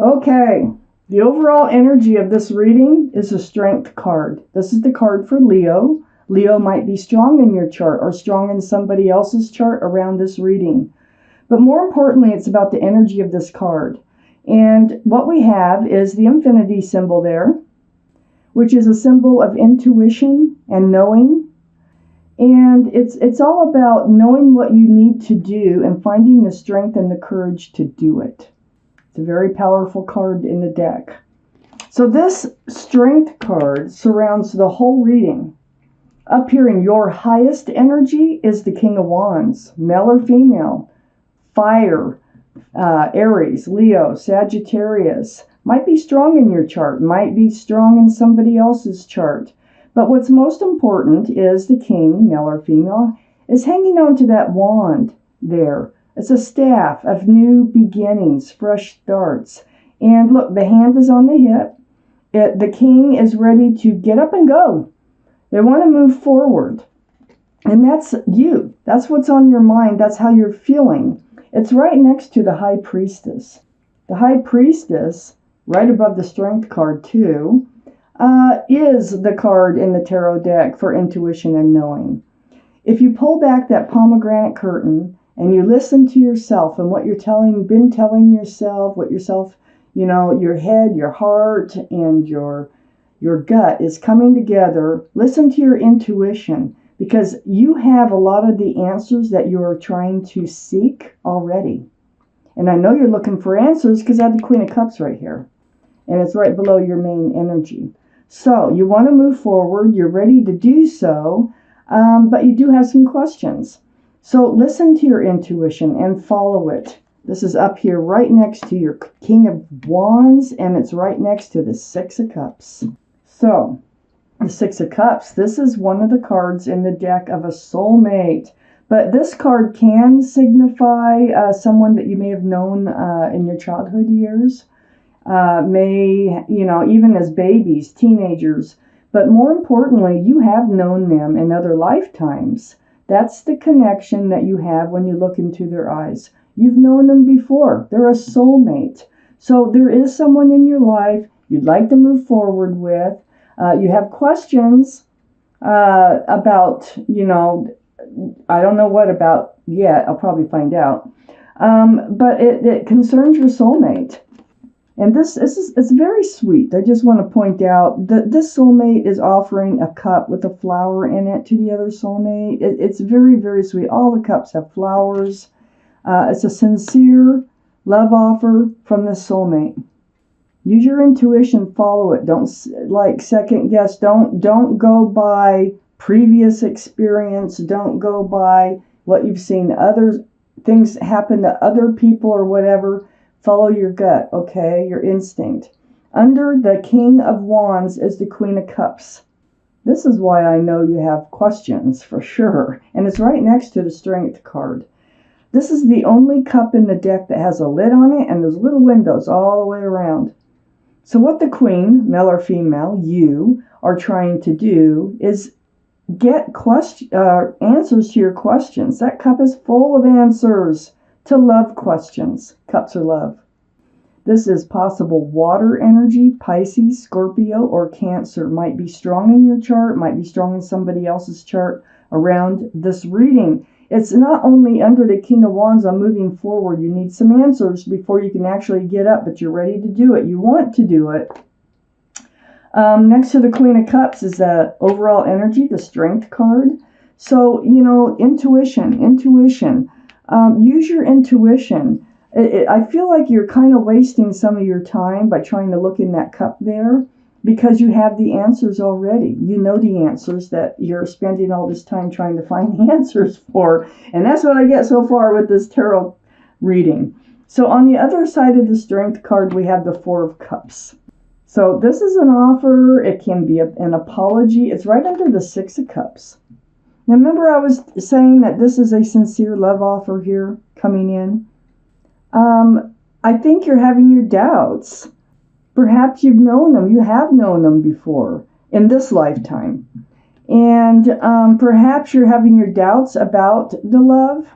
Okay, the overall energy of this reading is a Strength card. This is the card for Leo. Leo might be strong in your chart or strong in somebody else's chart around this reading. But more importantly, it's about the energy of this card. And what we have is the infinity symbol there, which is a symbol of intuition and knowing. And it's all about knowing what you need to do and finding the strength and the courage to do it. It's a very powerful card in the deck. So this Strength card surrounds the whole reading. Up here in your highest energy is the King of Wands, male or female, fire, Aries, Leo, Sagittarius. Might be strong in your chart, might be strong in somebody else's chart. But what's most important is the king, male or female, is hanging on to that wand there. It's a staff of new beginnings, fresh starts. And look, the hand is on the hip. The king is ready to get up and go. They want to move forward. And that's you. That's what's on your mind. That's how you're feeling. It's right next to the High Priestess. The High Priestess, right above the Strength card too, is the card in the tarot deck for intuition and knowing. If you pull back that pomegranate curtain and you listen to yourself and what you're been telling yourself, what yourself, your head, your heart, and your gut is coming together, listen to your intuition, because you have a lot of the answers that you're trying to seek already. And I know you're looking for answers because I have the Queen of Cups right here. And it's right below your main energy. So you want to move forward. You're ready to do so. But you do have some questions. So listen to your intuition and follow it. This is up here right next to your King of Wands. And it's right next to the Six of Cups. So the Six of Cups, this is one of the cards in the deck of a soulmate. But this card can signify someone that you may have known in your childhood years. Even as babies, teenagers. But more importantly, you have known them in other lifetimes. That's the connection that you have when you look into their eyes. You've known them before. They're a soulmate. So there is someone in your life you'd like to move forward with. You have questions about, I don't know what about yet. I'll probably find out. But it concerns your soulmate. And it's very sweet. I just want to point out that this soulmate is offering a cup with a flower in it to the other soulmate. It's very, very sweet. All the cups have flowers. It's a sincere love offer from this soulmate. Use your intuition, follow it. Don't second guess. Don't go by previous experience. Don't go by what you've seen other things happen to other people or whatever. Follow your gut, okay? Your instinct. Under the King of Wands is the Queen of Cups. This is why I know you have questions for sure. And it's right next to the Strength card. This is the only cup in the deck that has a lid on it and there's little windows all the way around. So what the Queen, male or female, you are trying to do is get answers to your questions. That cup is full of answers to love questions. Cups are love. This is possible water energy. Pisces, Scorpio, or Cancer might be strong in your chart, might be strong in somebody else's chart around this reading. It's not only under the King of Wands on moving forward. You need some answers before you can actually get up, but you're ready to do it. You want to do it. Next to the Queen of Cups is the overall energy, the Strength card. So, intuition. Use your intuition. I feel like you're kind of wasting some of your time by trying to look in that cup there because you have the answers already. You know the answers that you're spending all this time trying to find the answers for. And that's what I get so far with this tarot reading. So on the other side of the Strength card, we have the Four of Cups. So this is an offer. It can be an apology. It's right under the Six of Cups. Now remember I was saying that this is a sincere love offer here coming in. I think you're having your doubts. Perhaps you've known them. You have known them before in this lifetime. And perhaps you're having your doubts about the love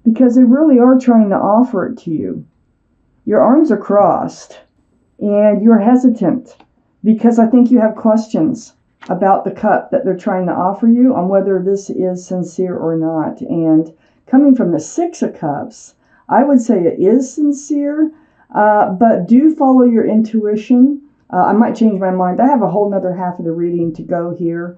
because they really are trying to offer it to you. your arms are crossed and you're hesitant because I think you have questions about the cup that they're trying to offer you on whether this is sincere or not. And coming from the Six of Cups, I would say it is sincere, but do follow your intuition. I might change my mind. I have a whole nother half of the reading to go here.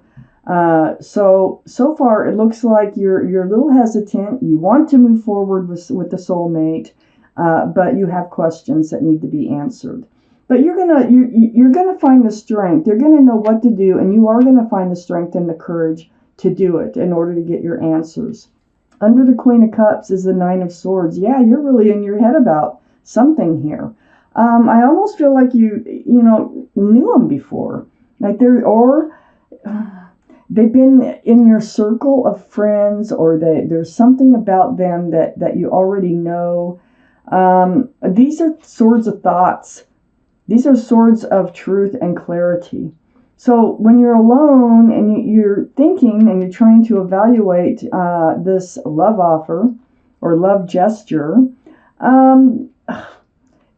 So far it looks like you're a little hesitant. You want to move forward with the soulmate, but you have questions that need to be answered. But you're gonna find the strength. You're gonna know what to do, and you are gonna find the strength and the courage to do it in order to get your answers. Under the Queen of Cups is the Nine of Swords. Yeah, you're really in your head about something here. I almost feel like you knew them before, like they've been in your circle of friends, or there's something about them that you already know. These are swords of thoughts. These are swords of truth and clarity. So when you're alone and you're thinking and you're trying to evaluate this love offer or love gesture,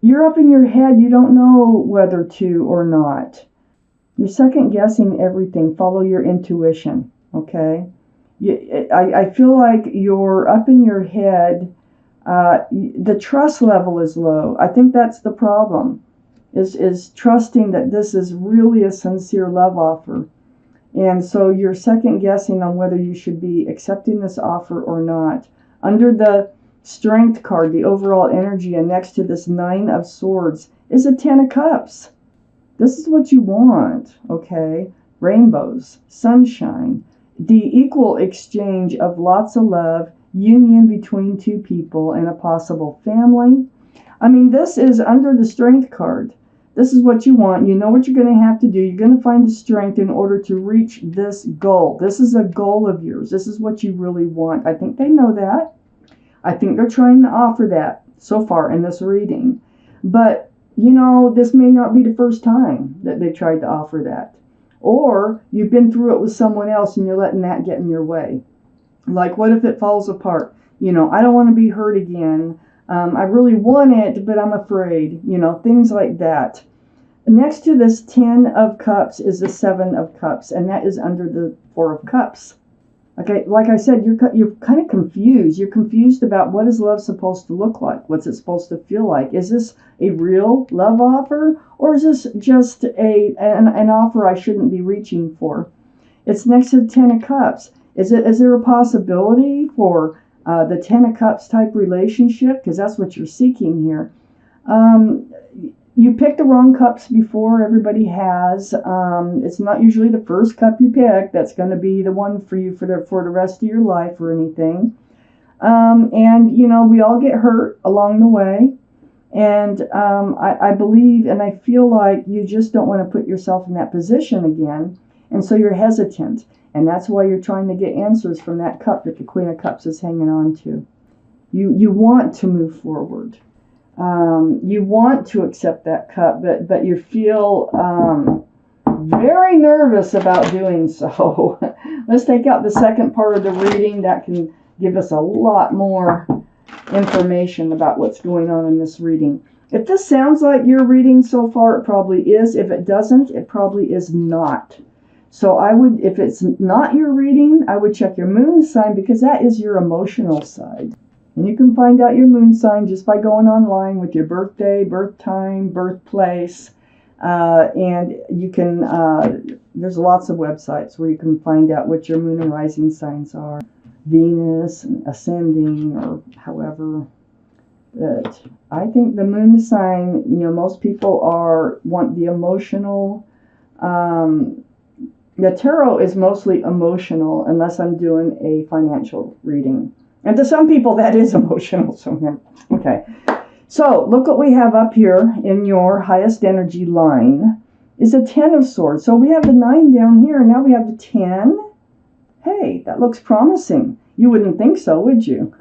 you're up in your head. You don't know whether to or not. You're second guessing everything. Follow your intuition, okay? I feel like you're up in your head. The trust level is low. I think that's the problem. Is trusting that this is really a sincere love offer. And so you're second guessing on whether you should be accepting this offer or not. Under the Strength card, the overall energy, and next to this Nine of Swords is a Ten of Cups. This is what you want, okay? Rainbows, sunshine, the equal exchange of lots of love, union between two people, and a possible family. I mean, this is under the Strength card. This is what you want. You know what you're going to have to do. You're going to find the strength in order to reach this goal. This is a goal of yours. This is what you really want. I think they know that. I think they're trying to offer that so far in this reading. But, this may not be the first time that they tried to offer that. Or you've been through it with someone else and you're letting that get in your way. Like, what if it falls apart? I don't want to be hurt again. I really want it, but I'm afraid. Things like that. Next to this Ten of Cups is the Seven of Cups, and that is under the Four of Cups. Okay, like I said, you're kind of confused. You're confused about what is love supposed to look like? What's it supposed to feel like? Is this a real love offer, or is this just an offer I shouldn't be reaching for? It's next to the Ten of Cups. Is there a possibility for the Ten of Cups type relationship? Because that's what you're seeking here. You picked the wrong cups before. Everybody has. It's not usually the first cup you pick that's going to be the one for you for the rest of your life or anything. And we all get hurt along the way. And I believe and I feel like you just don't want to put yourself in that position again. And so you're hesitant. And that's why you're trying to get answers from that cup that the Queen of Cups is hanging on to. You want to move forward. You want to accept that cup, but you feel very nervous about doing so. Let's take out the second part of the reading. That can give us a lot more information about what's going on in this reading. If this sounds like your reading so far, it probably is. If it doesn't, it probably is not. So if it's not your reading, I would check your moon sign, because that is your emotional side. And you can find out your moon sign just by going online with your birthday, birth time, birthplace. And you can, there's lots of websites where you can find out what your moon and rising signs are. Venus, and ascending, or however. But I think the moon sign, most people want the emotional. The tarot is mostly emotional, unless I'm doing a financial reading. And to some people, that is emotional. So, okay. So, look what we have up here in your highest energy line is a Ten of Swords. So, we have the 9 down here, and now we have the 10. Hey, that looks promising. You wouldn't think so, would you?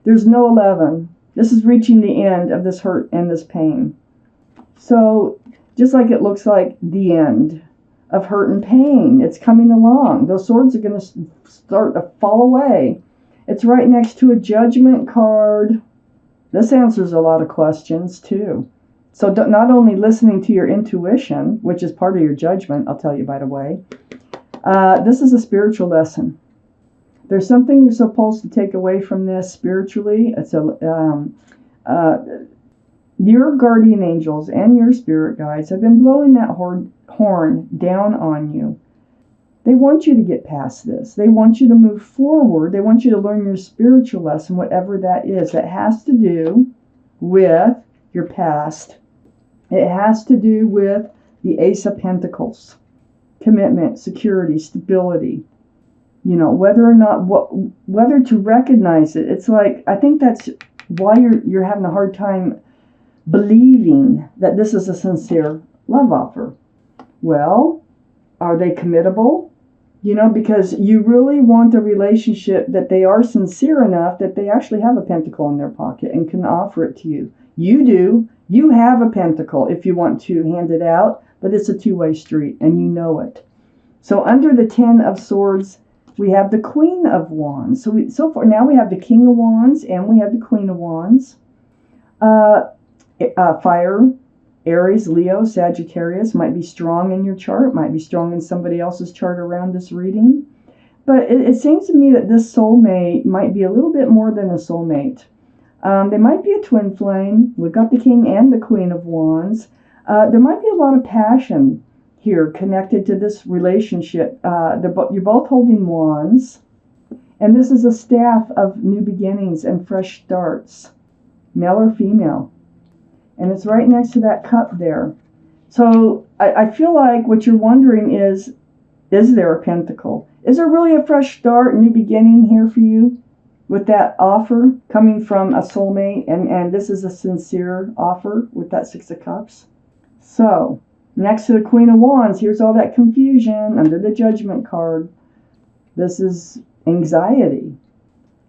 There's no 11. This is reaching the end of this hurt and this pain. So, just like it looks like the end of hurt and pain, it's coming along. Those swords are going to start to fall away. It's right next to a Judgment card. This answers a lot of questions too. So not only listening to your intuition, which is part of your judgment, I'll tell you by the way, this is a spiritual lesson. There's something you're supposed to take away from this spiritually. It's your guardian angels and your spirit guides have been blowing that horn down on you. They want you to get past this. They want you to move forward. They want you to learn your spiritual lesson, whatever that is. That has to do with your past. It has to do with the Ace of Pentacles. Commitment, security, stability. You know, whether to recognize it. It's like, I think that's why you're having a hard time believing that this is a sincere love offer. Well, are they committable? You know, because you really want a relationship that they are sincere enough that they actually have a pentacle in their pocket and can offer it to you. You do. You have a pentacle if you want to hand it out, but it's a two-way street and you know it. So under the 10 of Swords, we have the Queen of Wands. So far now we have the King of Wands and we have the Queen of Wands. Fire, Aries, Leo, Sagittarius might be strong in your chart, might be strong in somebody else's chart around this reading. But it seems to me that this soulmate might be a little bit more than a soulmate. They might be a twin flame. We've got the King and the Queen of Wands. There might be a lot of passion here connected to this relationship. You're both holding wands. And this is a staff of new beginnings and fresh starts, male or female. And it's right next to that cup there. So I feel like what you're wondering is there a pentacle? Is there really a fresh start, new beginning here for you with that offer coming from a soulmate? And this is a sincere offer with that Six of Cups. So next to the Queen of Wands, here's all that confusion under the Judgment card. This is anxiety,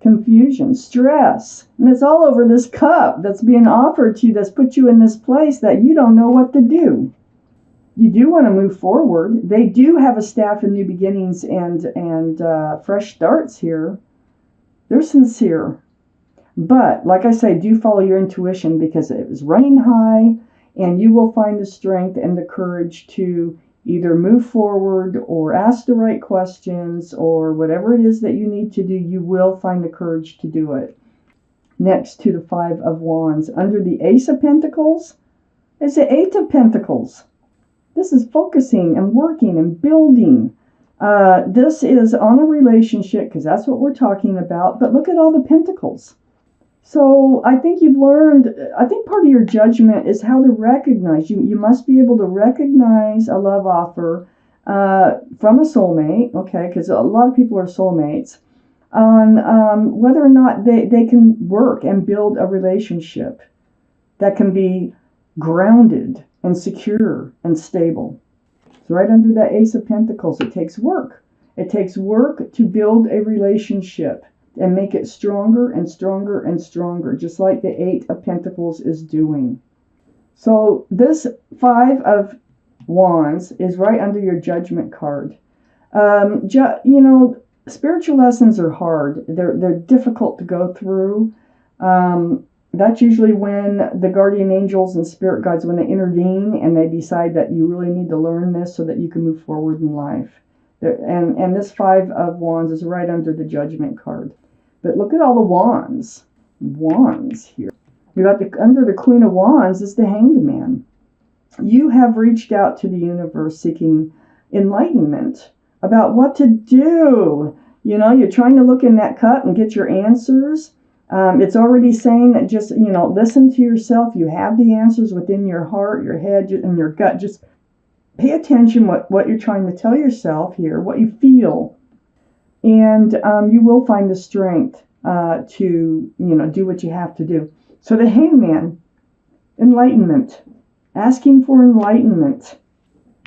confusion, stress, and it's all over this cup that's being offered to you, that's put you in this place that you don't know what to do. You do want to move forward. They do have a staff of new beginnings and fresh starts here. They're sincere. But, like I say, do follow your intuition because it is running high and you will find the strength and the courage to either move forward or ask the right questions or whatever it is that you need to do, you will find the courage to do it. Next to the Five of Wands, under the Ace of Pentacles, is the Eight of Pentacles. This is focusing and working and building. This is on a relationship because that's what we're talking about. But look at all the pentacles. So I think you've learned, I think part of your judgment is how to recognize. You must be able to recognize a love offer from a soulmate, okay, because a lot of people are soulmates, on whether or not they can work and build a relationship that can be grounded and secure and stable. So right under that Ace of Pentacles, it takes work. It takes work to build a relationship and make it stronger and stronger and stronger, just like the Eight of Pentacles is doing. So this Five of Wands is right under your Judgment card. You know, spiritual lessons are hard. They're difficult to go through. That's usually when the guardian angels and spirit guides, when they intervene and they decide that you really need to learn this so that you can move forward in life. And this Five of Wands is right under the Judgment card. But look at all the wands here. You got under the Queen of Wands is the Hanged Man. You have reached out to the universe seeking enlightenment about what to do. You know, you're trying to look in that cup and get your answers. It's already saying that just, you know, listen to yourself. You have the answers within your heart, your head, and your gut. Just pay attention what you're trying to tell yourself here, what you feel. And you will find the strength to, you know, do what you have to do. So the Hangman, enlightenment, asking for enlightenment.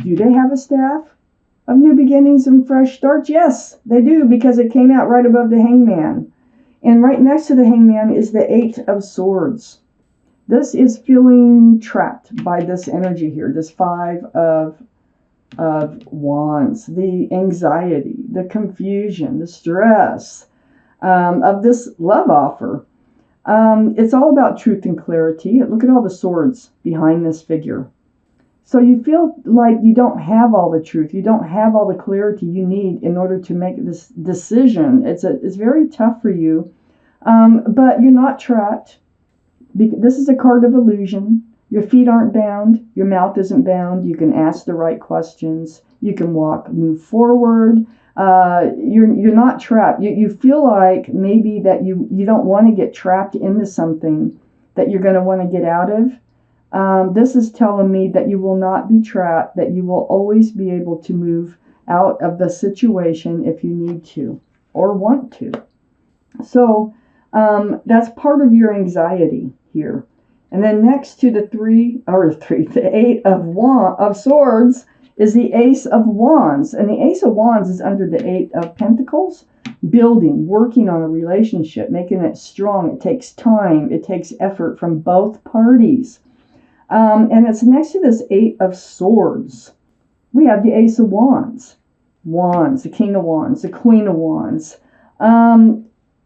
Do they have a staff of new beginnings and fresh starts? Yes, they do, because it came out right above the Hangman. And right next to the Hangman is the Eight of Swords. This is feeling trapped by this energy here, this Five of Wands, the anxiety, the confusion, the stress of this love offer. It's all about truth and clarity. Look at all the swords behind this figure. So you feel like you don't have all the truth. You don't have all the clarity you need in order to make this decision. It's very tough for you, but you're not trapped. This is a card of illusion. Your feet aren't bound. Your mouth isn't bound. You can ask the right questions. You can move forward. You're not trapped. You feel like maybe that you don't want to get trapped into something that you're going to want to get out of. This is telling me that you will not be trapped, that you will always be able to move out of the situation if you need to or want to. So that's part of your anxiety here. And then next to the Eight of Swords is the Ace of Wands. And the Ace of Wands is under the Eight of Pentacles. Building, working on a relationship, making it strong. It takes time. It takes effort from both parties. And it's next to this Eight of Swords. We have the Ace of Wands. Wands, the King of Wands, the Queen of Wands.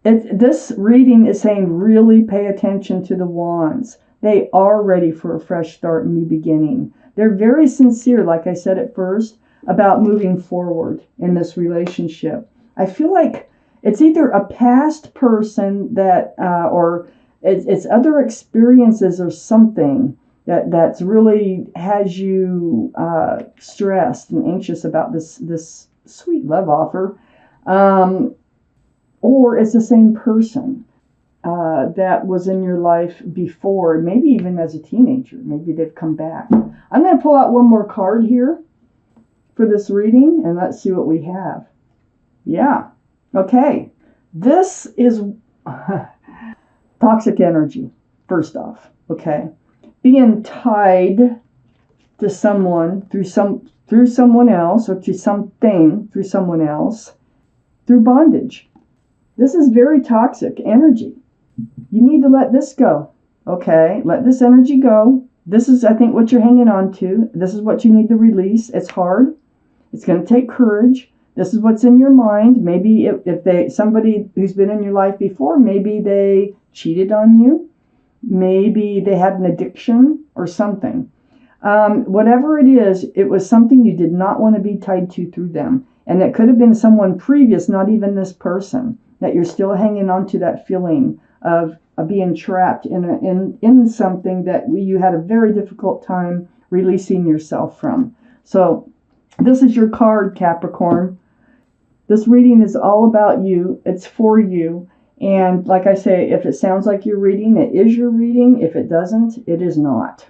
This reading is saying really pay attention to the Wands. They are ready for a fresh start and new beginning. They're very sincere, like I said at first, about moving forward in this relationship. I feel like it's either a past person that, or it's other experiences or something that's really has you stressed and anxious about this sweet love offer. Or it's the same person that was in your life before, maybe even as a teenager. Maybe they've come back. I'm going to pull out one more card here for this reading, and let's see what we have. Yeah. Okay. This is toxic energy, first off. Okay. Being tied to someone through someone else, or to something through someone else, through bondage. This is very toxic energy. You need to let this go. Okay, let this energy go. This is, I think, what you're hanging on to. This is what you need to release. It's hard. It's going to take courage. This is what's in your mind. Maybe if somebody who's been in your life before, maybe they cheated on you. Maybe they had an addiction or something. Whatever it is, it was something you did not want to be tied to through them. And it could have been someone previous, not even this person, that you're still hanging on to that feeling of being trapped in something that you had a very difficult time releasing yourself from. So this is your card, Capricorn. This reading is all about you. It's for you. And like I say, if it sounds like your reading, it is your reading. If it doesn't, it is not.